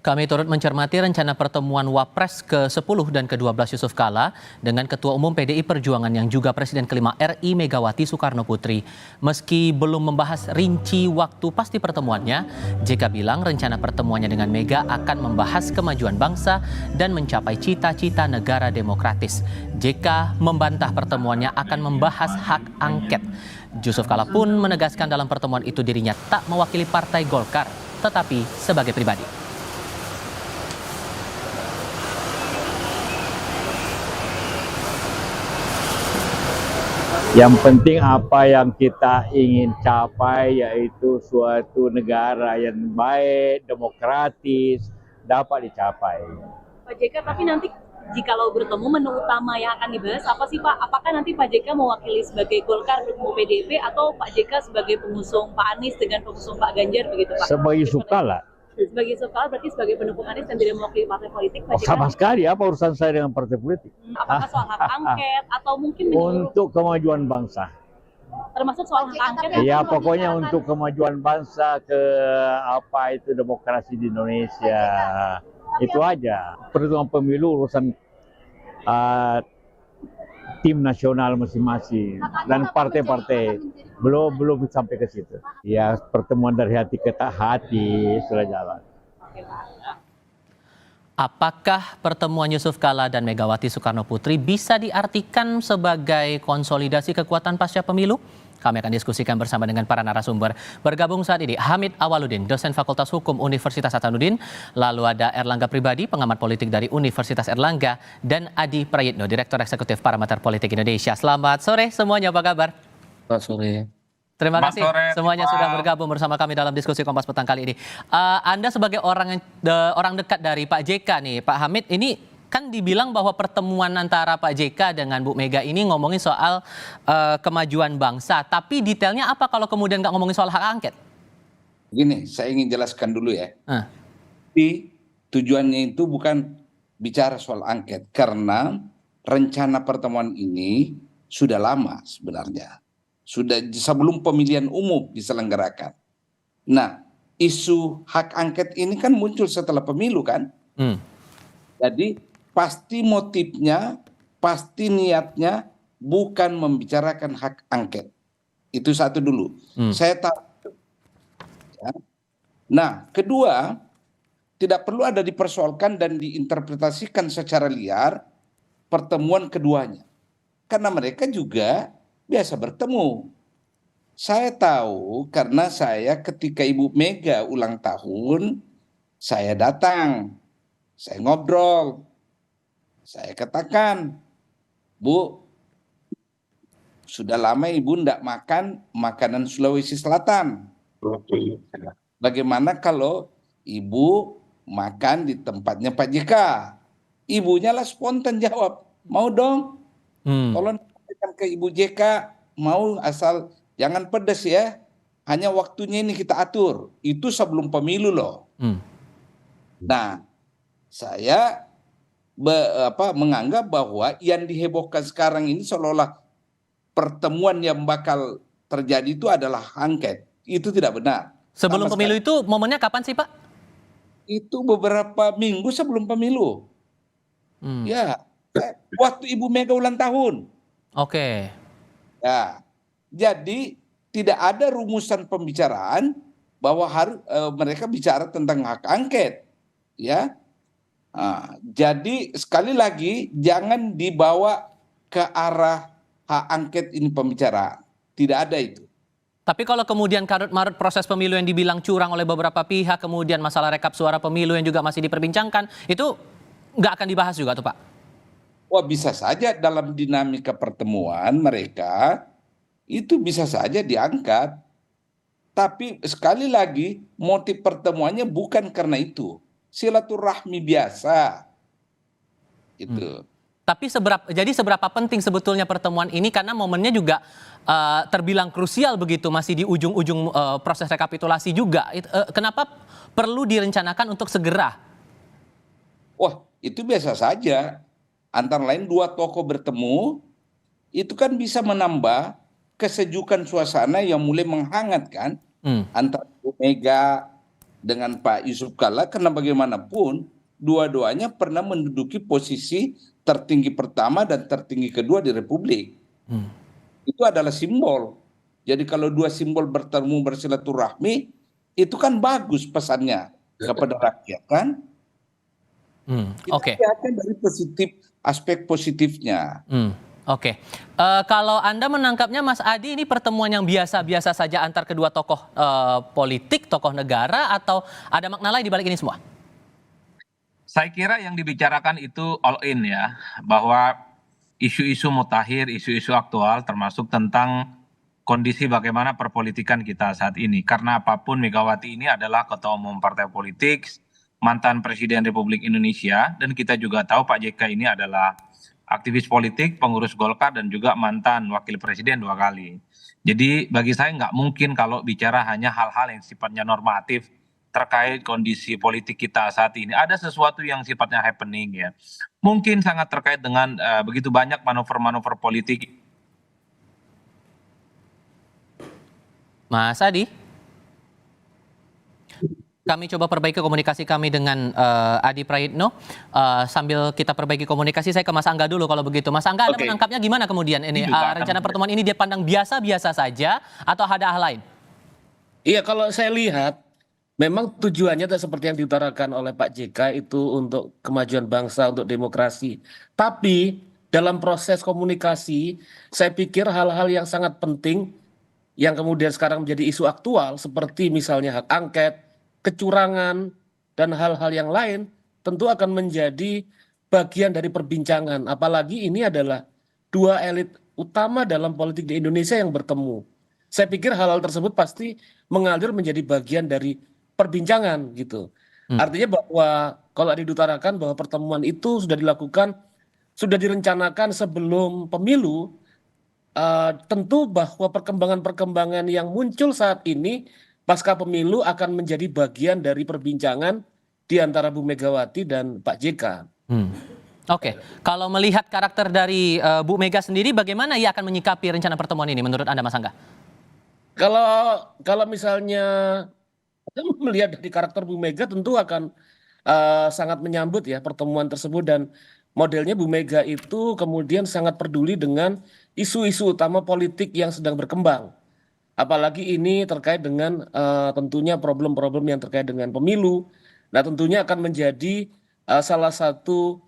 Kami turut mencermati rencana pertemuan Wapres ke-10 dan ke-12 Yusuf Kala dengan Ketua Umum PDI Perjuangan yang juga Presiden kelima RI Megawati Soekarno Putri. Meski belum membahas rinci waktu pasti pertemuannya, JK bilang rencana pertemuannya dengan Mega akan membahas kemajuan bangsa dan mencapai cita-cita negara demokratis. JK membantah pertemuannya akan membahas hak angket. Yusuf Kala pun menegaskan dalam pertemuan itu dirinya tak mewakili Partai Golkar, tetapi sebagai pribadi. Yang penting apa yang kita ingin capai yaitu suatu negara yang baik, demokratis, dapat dicapai. Pak JK, tapi nanti jikalau bertemu menu utama yang akan dibahas apa sih Pak? Apakah nanti Pak JK mewakili sebagai Golkar bertemu PDIP atau Pak JK sebagai pengusung Pak Anies dengan pengusung Pak Ganjar begitu Pak? Sebagai Sukala. Sebagai Sukala berarti sebagai pendukung Anies dan tidak mewakili partai politik Pak JK? Sama sekali, apa urusan saya dengan partai politik? Apakah soal hak angket atau mungkin untuk kemajuan bangsa? Termasuk soal hak angket? Ya pokoknya untuk kemajuan bangsa ke apa itu demokrasi di Indonesia. Itu aja. Perhitungan pemilu urusan tim nasional masing-masing dan partai-partai belum sampai ke situ. Ya pertemuan dari hati ke hati sudah jalan. Apakah pertemuan Yusuf Kala dan Megawati Soekarno Putri bisa diartikan sebagai konsolidasi kekuatan pasca pemilu? Kami akan diskusikan bersama dengan para narasumber. Bergabung saat ini Hamid Awaludin, dosen Fakultas Hukum Universitas Hasanuddin, lalu ada Erlangga Pribadi, pengamat politik dari Universitas Erlangga, dan Adi Prayitno, Direktur Eksekutif Parameter Politik Indonesia. Selamat sore semuanya, apa kabar? Selamat sore. Terima kasih semuanya sudah bergabung bersama kami dalam diskusi Kompas Petang kali ini. Anda sebagai orang dekat dari Pak JK nih, Pak Hamid, ini kan dibilang bahwa pertemuan antara Pak JK dengan Bu Mega ini ngomongin soal kemajuan bangsa. Tapi detailnya apa kalau kemudian nggak ngomongin soal hak angket? Begini, saya ingin jelaskan dulu ya. Tapi tujuannya itu bukan bicara soal angket. Karena rencana pertemuan ini sudah lama sebenarnya. Sudah sebelum pemilihan umum diselenggarakan. Nah, isu hak angket ini kan muncul setelah pemilu kan? Jadi pasti motifnya, pasti niatnya bukan membicarakan hak angket. Itu satu dulu. Saya tahu. Ya. Nah, kedua, tidak perlu ada dipersoalkan dan diinterpretasikan secara liar pertemuan keduanya. Karena mereka juga biasa bertemu. Saya tahu karena saya ketika Ibu Mega ulang tahun, saya datang, saya ngobrol, saya katakan, Bu, sudah lama Ibu tidak makan makanan Sulawesi Selatan. Bagaimana kalau Ibu makan di tempatnya Pak JK? Ibunya lah spontan jawab, mau dong. Tolong ke Ibu JK, mau asal jangan pedas ya, hanya waktunya ini kita atur. Itu sebelum pemilu loh. Nah, saya menganggap bahwa yang dihebohkan sekarang ini seolah-olah pertemuan yang bakal terjadi itu adalah angket. Itu tidak benar. Sebelum pemilu itu momennya kapan sih Pak? Itu beberapa minggu sebelum pemilu. Ya, waktu Ibu Mega ulang tahun. Oke. Ya, jadi tidak ada rumusan pembicaraan bahwa harus mereka bicara tentang hak angket, ya. Jadi sekali lagi jangan dibawa ke arah hak angket ini pembicaraan, tidak ada itu. Tapi kalau kemudian karut-marut proses pemilu yang dibilang curang oleh beberapa pihak, kemudian masalah rekap suara pemilu yang juga masih diperbincangkan, itu nggak akan dibahas juga tuh Pak? Wah, bisa saja dalam dinamika pertemuan mereka itu bisa saja diangkat. Tapi sekali lagi motif pertemuannya bukan karena itu. Silaturahmi biasa. Itu. Tapi seberapa penting sebetulnya pertemuan ini karena momennya juga terbilang krusial begitu, masih di ujung-ujung proses rekapitulasi juga. Kenapa perlu direncanakan untuk segera? Wah, itu biasa saja. Antara lain dua tokoh bertemu, itu kan bisa menambah kesejukan suasana yang mulai menghangat kan. Antara Bu Mega dengan Pak Yusuf Kalla karena bagaimanapun dua-duanya pernah menduduki posisi tertinggi pertama dan tertinggi kedua di Republik. Itu adalah simbol. Jadi kalau dua simbol bertemu bersilaturahmi, itu kan bagus pesannya kepada rakyat kan. Kita lihatkan dari aspek positifnya. Oke. Kalau Anda menangkapnya Mas Adi, ini pertemuan yang biasa-biasa saja antar kedua tokoh politik, tokoh negara, atau ada makna lain di balik ini semua? Saya kira yang dibicarakan itu all in ya, bahwa isu-isu mutakhir, isu-isu aktual termasuk tentang kondisi bagaimana perpolitikan kita saat ini. Karena apapun Megawati ini adalah ketua umum partai politik, mantan Presiden Republik Indonesia, dan kita juga tahu Pak JK ini adalah aktivis politik, pengurus Golkar, dan juga mantan wakil presiden 2 kali. Jadi bagi saya nggak mungkin kalau bicara hanya hal-hal yang sifatnya normatif terkait kondisi politik kita saat ini. Ada sesuatu yang sifatnya happening ya. Mungkin sangat terkait dengan begitu banyak manuver-manuver politik. Mas Adi? Kami coba perbaiki komunikasi kami dengan Adi Praitno. Sambil kita perbaiki komunikasi, saya ke Mas Angga dulu kalau begitu. Mas Angga, Anda menangkapnya gimana kemudian ini? Rencana pertemuan ini dia pandang biasa-biasa saja atau ada hal lain? Iya, kalau saya lihat memang tujuannya seperti yang diutarakan oleh Pak JK itu untuk kemajuan bangsa, untuk demokrasi. Tapi dalam proses komunikasi, saya pikir hal-hal yang sangat penting yang kemudian sekarang menjadi isu aktual seperti misalnya hak angket, kecurangan, dan hal-hal yang lain tentu akan menjadi bagian dari perbincangan. Apalagi ini adalah dua elit utama dalam politik di Indonesia yang bertemu. Saya pikir hal-hal tersebut pasti mengalir menjadi bagian dari perbincangan gitu. Artinya bahwa kalau diutarakan bahwa pertemuan itu sudah dilakukan, sudah direncanakan sebelum pemilu, tentu bahwa perkembangan-perkembangan yang muncul saat ini pasca pemilu akan menjadi bagian dari perbincangan di antara Bu Megawati dan Pak JK. Oke, kalau melihat karakter dari Bu Mega sendiri, bagaimana ia akan menyikapi rencana pertemuan ini menurut Anda, Mas Angga? Kalau misalnya melihat dari karakter Bu Mega tentu akan sangat menyambut ya pertemuan tersebut, dan modelnya Bu Mega itu kemudian sangat peduli dengan isu-isu utama politik yang sedang berkembang. Apalagi ini terkait dengan tentunya problem-problem yang terkait dengan pemilu. Nah, tentunya akan menjadi salah satu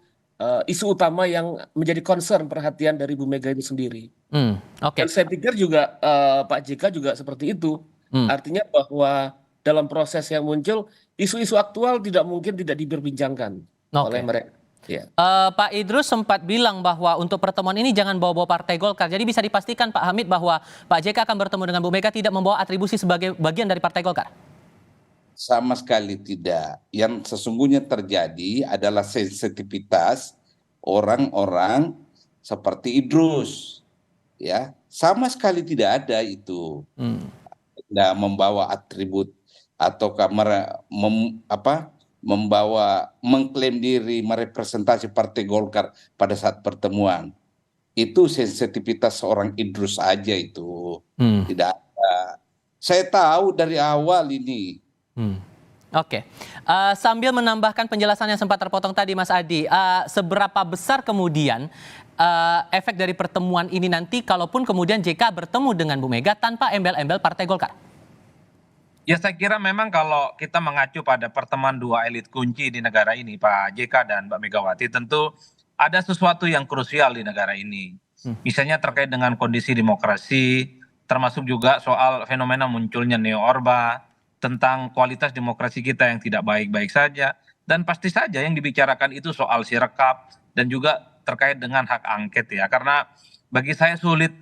isu utama yang menjadi concern perhatian dari Bu Mega itu sendiri. Dan saya pikir juga Pak JK juga seperti itu. Artinya bahwa dalam proses yang muncul, isu-isu aktual tidak mungkin tidak diperbincangkan oleh mereka. Ya. Pak Idrus sempat bilang bahwa untuk pertemuan ini jangan bawa-bawa Partai Golkar. Jadi bisa dipastikan Pak Hamid bahwa Pak JK akan bertemu dengan Bu Mega tidak membawa atribusi sebagai bagian dari Partai Golkar? Sama sekali tidak. Yang sesungguhnya terjadi adalah sensitivitas orang-orang seperti Idrus. Ya, sama sekali tidak ada itu. Tidak membawa atribut atau mengklaim diri merepresentasi Partai Golkar pada saat pertemuan. Itu sensitivitas seorang Idrus aja itu. Tidak ada. Saya tahu dari awal ini. Oke. Sambil menambahkan penjelasan yang sempat terpotong tadi Mas Adi, seberapa besar kemudian efek dari pertemuan ini nanti kalaupun kemudian JK bertemu dengan Bu Mega tanpa embel-embel Partai Golkar? Ya, saya kira memang kalau kita mengacu pada pertemuan dua elit kunci di negara ini, Pak JK dan Mbak Megawati, tentu ada sesuatu yang krusial di negara ini. Misalnya terkait dengan kondisi demokrasi, termasuk juga soal fenomena munculnya neo-orba, tentang kualitas demokrasi kita yang tidak baik-baik saja. Dan pasti saja yang dibicarakan itu soal sirekap dan juga terkait dengan hak angket ya. Karena bagi saya sulit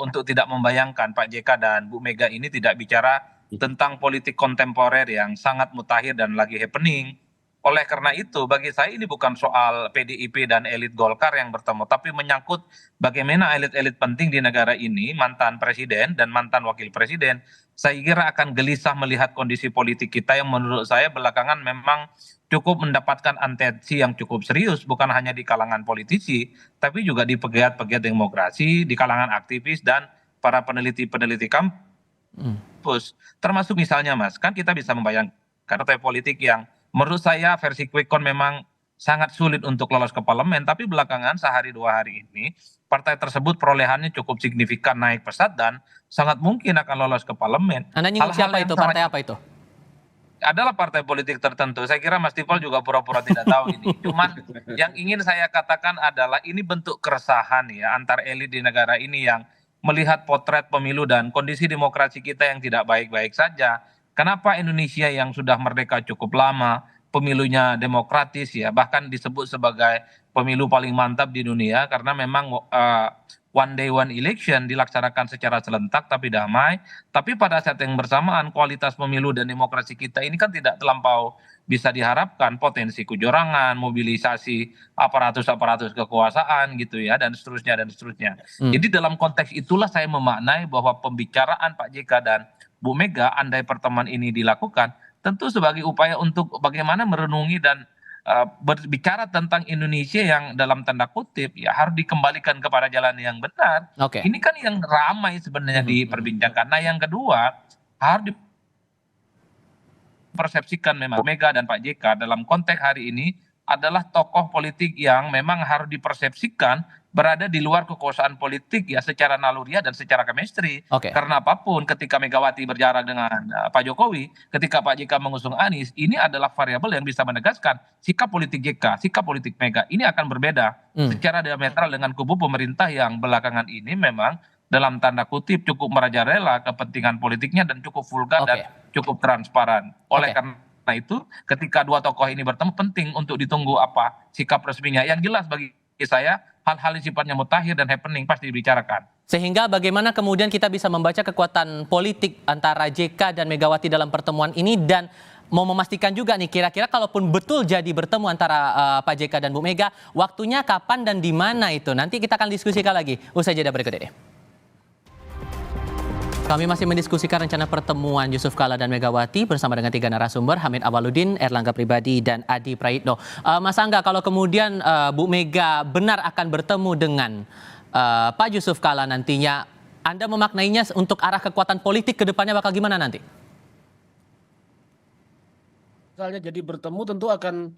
untuk tidak membayangkan Pak JK dan Bu Mega ini tidak bicara tentang politik kontemporer yang sangat mutakhir dan lagi happening. Oleh karena itu, bagi saya ini bukan soal PDIP dan elit Golkar yang bertemu, tapi menyangkut bagaimana elit-elit penting di negara ini, mantan presiden dan mantan wakil presiden, saya kira akan gelisah melihat kondisi politik kita yang menurut saya belakangan memang cukup mendapatkan atensi yang cukup serius, bukan hanya di kalangan politisi, tapi juga di pegiat-pegiat demokrasi, di kalangan aktivis dan para peneliti-peneliti kampus. Termasuk misalnya Mas, kan kita bisa membayangkan partai politik yang menurut saya versi quick count memang sangat sulit untuk lolos ke parlemen, tapi belakangan sehari 2 hari ini partai tersebut perolehannya cukup signifikan naik pesat dan sangat mungkin akan lolos ke parlemen. Anda nyinggung Hal-hal siapa yang itu? sangat- Partai apa itu? adalah partai politik tertentu. Saya kira Mas Tifal juga pura-pura tidak tahu ini. Cuman yang ingin saya katakan adalah ini bentuk keresahan ya antar elit di negara ini yang melihat potret pemilu dan kondisi demokrasi kita yang tidak baik-baik saja. Kenapa Indonesia yang sudah merdeka cukup lama, pemilunya demokratis ya, bahkan disebut sebagai pemilu paling mantap di dunia karena memang one day one election dilaksanakan secara serentak tapi damai. Tapi pada saat yang bersamaan kualitas pemilu dan demokrasi kita ini kan tidak terlampau bisa diharapkan, potensi kecurangan, mobilisasi aparatus-aparatus kekuasaan gitu ya dan seterusnya dan seterusnya. Jadi dalam konteks itulah saya memaknai bahwa pembicaraan Pak JK dan Bu Mega andai pertemuan ini dilakukan tentu sebagai upaya untuk bagaimana merenungi dan berbicara tentang Indonesia yang dalam tanda kutip ya harus dikembalikan kepada jalan yang benar. Oke. Ini kan yang ramai sebenarnya diperbincangkan. Nah, yang kedua harus dipersepsikan memang Mega dan Pak JK dalam konteks hari ini adalah tokoh politik yang memang harus dipersepsikan berada di luar kekuasaan politik ya secara naluriah dan secara chemistry. Oke. Karena apapun ketika Megawati berjarak dengan Pak Jokowi, ketika Pak JK mengusung Anies, ini adalah variabel yang bisa menegaskan sikap politik JK, sikap politik Mega ini akan berbeda secara diametral dengan kubu pemerintah yang belakangan ini memang dalam tanda kutip cukup merajalela kepentingan politiknya dan cukup vulgar dan cukup transparan. Oleh karena itu ketika dua tokoh ini bertemu penting untuk ditunggu apa sikap resminya. Yang jelas bagi saya hal-hal yang sifatnya mutakhir dan happening pasti dibicarakan. Sehingga bagaimana kemudian kita bisa membaca kekuatan politik antara JK dan Megawati dalam pertemuan ini dan mau memastikan juga nih kira-kira kalaupun betul jadi bertemu antara Pak JK dan Bu Mega, waktunya kapan dan di mana itu? Nanti kita akan diskusikan lagi usai jeda berikut ini. Kami masih mendiskusikan rencana pertemuan Yusuf Kala dan Megawati bersama dengan 3 narasumber, Hamid Awaludin, Erlangga Pribadi, dan Adi Praitno. Mas Angga, kalau kemudian Bu Mega benar akan bertemu dengan Pak Yusuf Kala nantinya, Anda memaknainya untuk arah kekuatan politik ke depannya bakal gimana nanti? Misalnya jadi bertemu tentu akan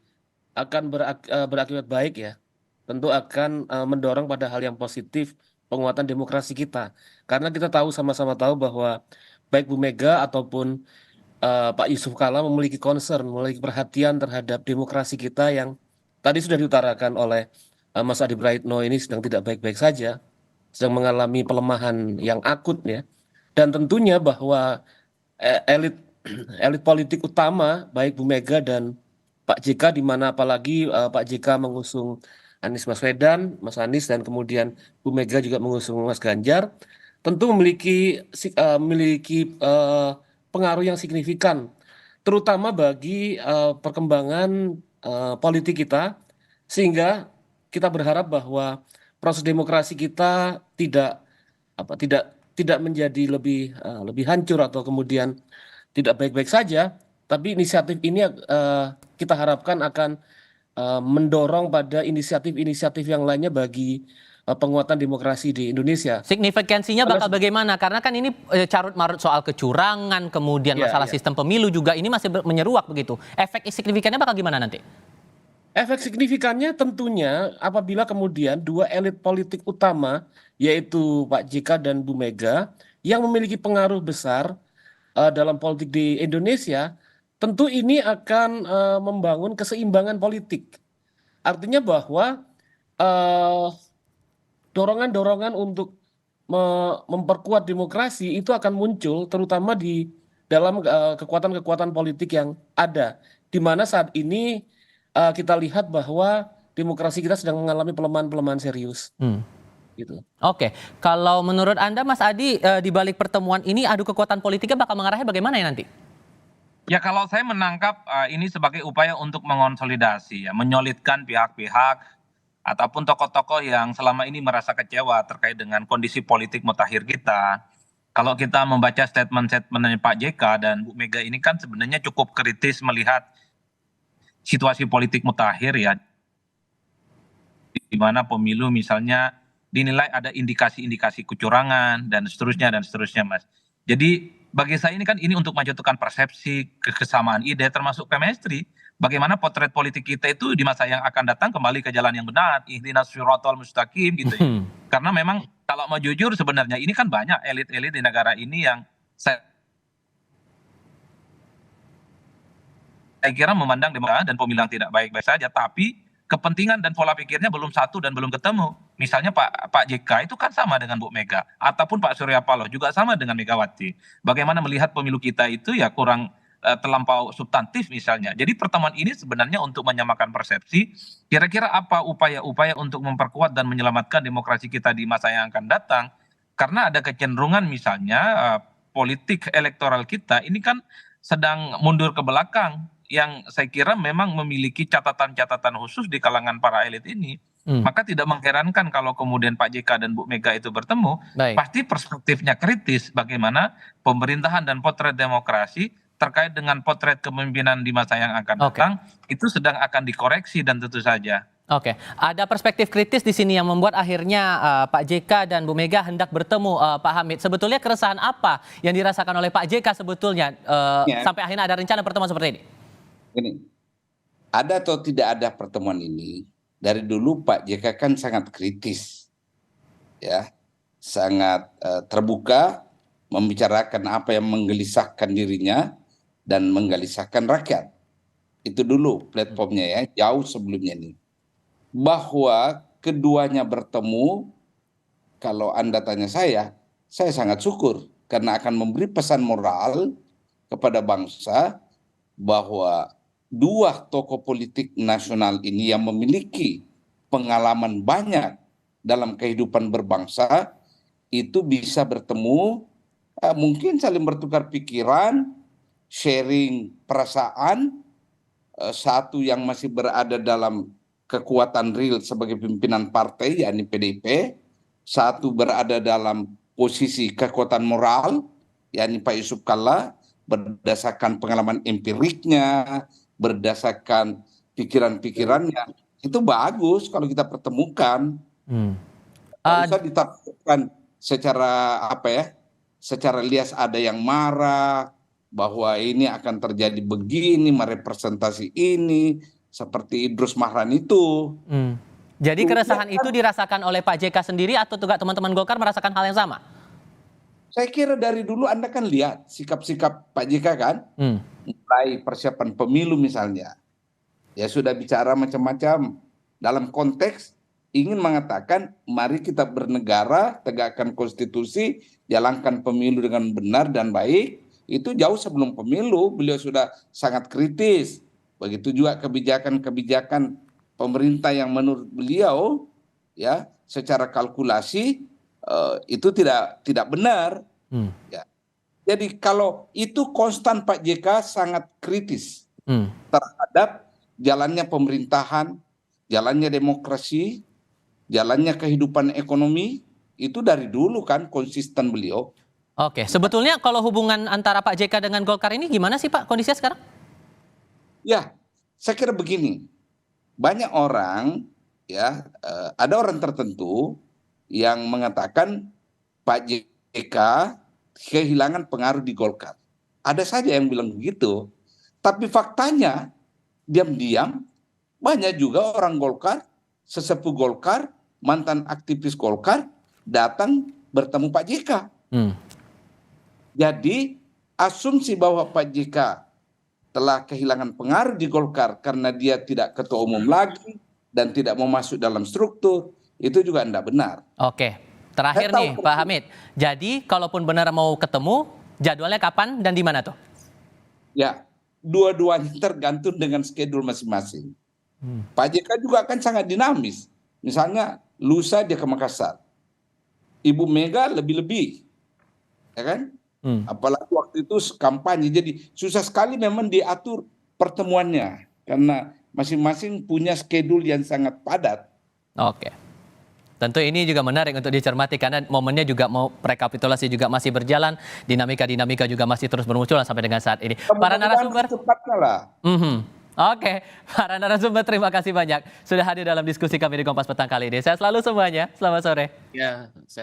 berakibat baik ya. Tentu akan mendorong pada hal yang positif penguatan demokrasi kita. Karena kita tahu sama-sama tahu bahwa baik Bu Mega ataupun Pak Yusuf Kala memiliki concern, memiliki perhatian terhadap demokrasi kita yang tadi sudah diutarakan oleh Mas Adi Praitno ini sedang tidak baik-baik saja, sedang mengalami pelemahan yang akut ya. Dan tentunya bahwa elit elit politik utama baik Bu Mega dan Pak JK, di mana apalagi Pak JK mengusung Anies Baswedan, Mas Anies, dan kemudian Bu Mega juga mengusung Mas Ganjar, tentu memiliki pengaruh yang signifikan, terutama bagi perkembangan politik kita, sehingga kita berharap bahwa proses demokrasi kita tidak menjadi lebih hancur atau kemudian tidak baik-baik saja, tapi inisiatif ini kita harapkan akan mendorong pada inisiatif-inisiatif yang lainnya bagi penguatan demokrasi di Indonesia. Signifikansinya bakal bagaimana? Karena kan ini carut marut soal kecurangan, kemudian masalah sistem pemilu juga ini masih menyeruak begitu. Efek signifikannya bakal gimana nanti? Efek signifikannya tentunya apabila kemudian dua elit politik utama, yaitu Pak JK dan Bu Mega, yang memiliki pengaruh besar dalam politik di Indonesia, tentu ini akan membangun keseimbangan politik. Artinya bahwa dorongan-dorongan untuk memperkuat demokrasi itu akan muncul terutama di dalam kekuatan-kekuatan politik yang ada. Di mana saat ini kita lihat bahwa demokrasi kita sedang mengalami pelemahan-pelemahan serius. Gitu. Oke, kalau menurut Anda Mas Adi, di balik pertemuan ini adu kekuatan politiknya bakal mengarahnya bagaimana ya nanti? Ya kalau saya menangkap ini sebagai upaya untuk mengonsolidasi, ya, menyolidkan pihak-pihak ataupun tokoh-tokoh yang selama ini merasa kecewa terkait dengan kondisi politik mutakhir kita. Kalau kita membaca statement-statement Pak JK dan Bu Mega ini kan sebenarnya cukup kritis melihat situasi politik mutakhir ya, di mana pemilu misalnya dinilai ada indikasi-indikasi kecurangan dan seterusnya Mas. Jadi bagi saya ini kan ini untuk menjatuhkan persepsi, kesamaan ide, termasuk chemistry. Bagaimana potret politik kita itu di masa yang akan datang kembali ke jalan yang benar, ihdinas siratal mustaqim gitu ya. Karena memang kalau mau jujur sebenarnya ini kan banyak elit-elit di negara ini yang saya kira memandang demokrasi dan pemilihan tidak baik-baik saja, tapi kepentingan dan pola pikirnya belum satu dan belum ketemu. Misalnya Pak JK itu kan sama dengan Bu Mega, ataupun Pak Surya Paloh juga sama dengan Megawati. Bagaimana melihat pemilu kita itu ya kurang terlampau substantif misalnya. Jadi pertemuan ini sebenarnya untuk menyamakan persepsi, kira-kira apa upaya-upaya untuk memperkuat dan menyelamatkan demokrasi kita di masa yang akan datang. Karena ada kecenderungan misalnya politik elektoral kita ini kan sedang mundur ke belakang, yang saya kira memang memiliki catatan-catatan khusus di kalangan para elit ini. Maka tidak mengherankan kalau kemudian Pak JK dan Bu Mega itu bertemu, pasti perspektifnya kritis bagaimana pemerintahan dan potret demokrasi terkait dengan potret kepemimpinan di masa yang akan datang itu sedang akan dikoreksi dan tentu saja. Oke, ada perspektif kritis di sini yang membuat akhirnya Pak JK dan Bu Mega hendak bertemu, Pak Hamid. Sebetulnya keresahan apa yang dirasakan oleh Pak JK sebetulnya sampai akhirnya ada rencana pertemuan seperti ini? Ini ada atau tidak ada pertemuan ini, dari dulu Pak JK kan sangat kritis, ya, sangat terbuka membicarakan apa yang menggelisahkan dirinya dan menggelisahkan rakyat. Itu dulu platformnya ya, jauh sebelumnya ini. Bahwa keduanya bertemu, kalau Anda tanya saya sangat syukur karena akan memberi pesan moral kepada bangsa bahwa dua tokoh politik nasional ini yang memiliki pengalaman banyak dalam kehidupan berbangsa itu bisa bertemu, mungkin saling bertukar pikiran, sharing perasaan, satu yang masih berada dalam kekuatan real sebagai pimpinan partai, yakni PDIP, satu berada dalam posisi kekuatan moral, yakni Pak Yusuf Kalla, berdasarkan pengalaman empiriknya, berdasarkan pikiran-pikirannya. Itu bagus kalau kita pertemukan. Tidak usah ditakutkan secara secara lias ada yang marah bahwa ini akan terjadi begini, merepresentasi ini, seperti Idrus Marhan itu. Jadi keresahan itu dirasakan oleh Pak JK sendiri atau juga teman-teman Golkar merasakan hal yang sama? Saya kira dari dulu Anda kan lihat sikap-sikap Pak JK kan, mulai persiapan pemilu misalnya, ya sudah bicara macam-macam dalam konteks ingin mengatakan mari kita bernegara, tegakkan konstitusi, jalankan pemilu dengan benar dan baik. Itu jauh sebelum pemilu beliau sudah sangat kritis. Begitu juga kebijakan-kebijakan pemerintah yang menurut beliau ya secara kalkulasi itu tidak benar. Ya. Jadi kalau itu konstan Pak JK sangat kritis terhadap jalannya pemerintahan, jalannya demokrasi, jalannya kehidupan ekonomi, itu dari dulu kan konsisten beliau. Oke, sebetulnya kalau hubungan antara Pak JK dengan Golkar ini gimana sih Pak kondisinya sekarang? Ya, saya kira begini, banyak orang ya, ada orang tertentu yang mengatakan Pak JK kehilangan pengaruh di Golkar. Ada saja yang bilang begitu, tapi faktanya diam-diam banyak juga orang Golkar, sesepuh Golkar, mantan aktivis Golkar datang bertemu Pak JK. Jadi asumsi bahwa Pak JK telah kehilangan pengaruh di Golkar karena dia tidak ketua umum lagi dan tidak mau masuk dalam struktur, itu juga tidak benar. Oke, terakhir nih Pak Hamid. Jadi kalaupun benar mau ketemu, jadwalnya kapan dan di mana tuh? Ya, dua-duanya tergantung dengan schedule masing-masing. Pak JK juga kan sangat dinamis. Misalnya lusa dia ke Makassar, Ibu Mega lebih-lebih, ya kan? Apalagi waktu itu kampanye, jadi susah sekali memang diatur pertemuannya karena masing-masing punya schedule yang sangat padat. Oke, tentu ini juga menarik untuk dicermati karena momennya juga mau rekapitulasi juga masih berjalan, dinamika juga masih terus bermunculan sampai dengan saat ini. Para narasumber, Oke, para narasumber terima kasih banyak sudah hadir dalam diskusi kami di Kompas Petang kali ini. Sehat selalu semuanya, selamat sore. Ya, sehat.